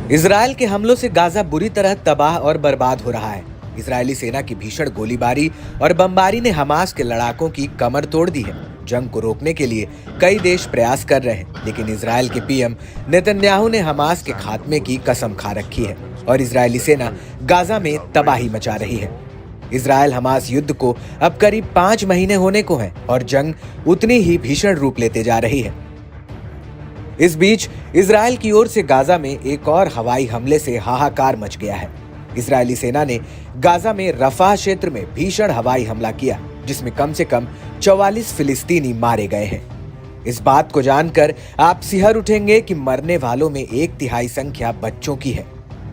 Israel के हमलों से गाजा बुरी तरह तबाह और बर्बाद हो रहा है। इजरायली सेना की भीषण गोलीबारी और बमबारी ने हमास के लड़ाकों की कमर तोड़ दी है। जंग को रोकने के लिए कई देश प्रयास कर रहे हैं, लेकिन इजरायल के पीएम नेतन्याहू ने हमास के खात्मे की कसम खा रखी है और इजरायली सेना गाजा में तबाही मचा रही है। इजरायल हमास युद्ध को अब करीब 5 महीने होने को हैं और जंग उतनी ही भीषण रूप लेते जा रही है। इस बीच इजरायल की ओर से गाजा में एक और हवाई हमले से हाहाकार मच गया है। इजरायली सेना ने गाजा में रफाह क्षेत्र में भीषण हवाई हमला किया, जिसमें कम से कम 44 फिलिस्तीनी मारे गए हैं। इस बात को जानकर आप सिहर उठेंगे कि मरने वालों में 1/3 संख्या बच्चों की है।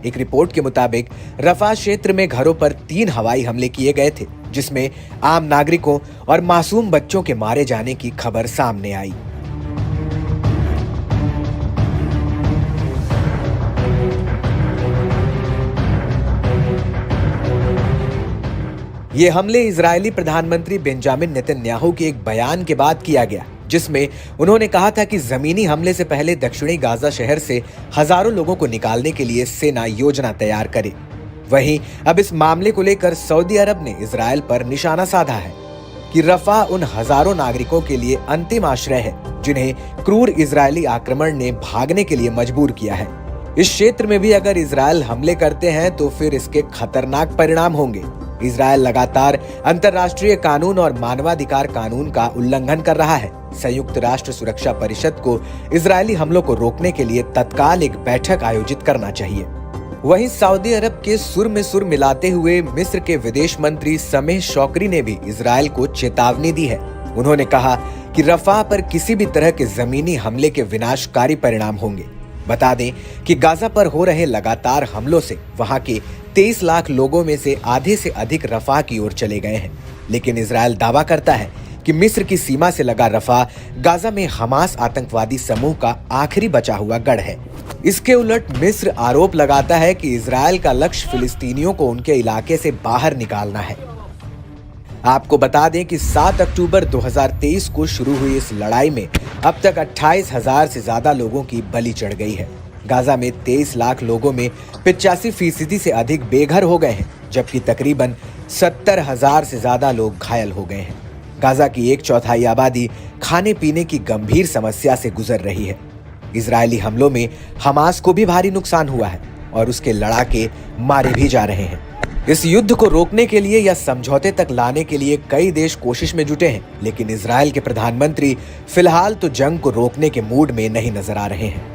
एक रिपोर्ट के मुताबिक रफाह क्षेत्र में घरों पर 3 हवाई हमले किए गए थे, जिसमें आम नागरिकों और मासूम बच्चों के मारे जाने की खबर सामने आई। ये हमले इजरायली प्रधानमंत्री बेंजामिन नेतन्याहू के एक बयान के बाद किया गया, जिसमें उन्होंने कहा था कि जमीनी हमले से पहले दक्षिणी गाजा शहर से हजारों लोगों को निकालने के लिए सेना योजना तैयार करे। वहीं अब इस मामले को लेकर सऊदी अरब ने इजरायल पर निशाना साधा है कि रफाह उन हजारों नागरिकों के लिए अंतिम आश्रय है जिन्हें क्रूर इजरायली आक्रमण ने भागने के लिए मजबूर किया है। इस क्षेत्र में भी अगर इजरायल हमले करते हैं तो फिर इसके खतरनाक परिणाम होंगे। इजरायल लगातार अंतर्राष्ट्रीय कानून और मानवाधिकार कानून का उल्लंघन कर रहा है। संयुक्त राष्ट्र सुरक्षा परिषद को इजरायली हमलों को रोकने के लिए तत्काल एक बैठक आयोजित करना चाहिए। वहीं सऊदी अरब के सुर में सुर मिलाते हुए मिस्र के विदेश मंत्री समेह शौकरी ने भी इजरायल को चेतावनी दी है। उन्होंने कहा कि रफाह पर किसी भी तरह के जमीनी हमले के विनाशकारी परिणाम होंगे। बता दें कि गाजा पर हो रहे लगातार हमलों से वहां के 23 लाख लोगों में से आधे से अधिक रफाह की ओर चले गए हैं, लेकिन इजरायल दावा करता है कि मिस्र की सीमा से लगा रफाह गाजा में हमास आतंकवादी समूह का आखिरी बचा हुआ गढ़ है। इसके उलट मिस्र आरोप लगाता है कि इजरायल का लक्ष्य फिलिस्तीनियों को उनके इलाके से बाहर निकालना है। आपको बता दें कि 7 अक्टूबर 2023 को शुरू हुई इस लड़ाई में अब तक 28,000 से ज्यादा लोगों की बलि चढ़ गई है। गाजा में 23 लाख लोगों में 85% से अधिक बेघर हो गए हैं, जबकि तकरीबन 70,000 से ज्यादा लोग घायल हो गए हैं। गाजा की 1/4 आबादी खाने पीने की गंभीर समस्या से गुजर रही है। इजरायली हमलों में हमास को भी भारी नुकसान हुआ है और उसके लड़ाके मारे भी जा रहे हैं। इस युद्ध को रोकने के लिए या समझौते तक लाने के लिए कई देश कोशिश में जुटे हैं, लेकिन इजरायल के प्रधानमंत्री फिलहाल तो जंग को रोकने के मूड में नहीं नजर आ रहे हैं।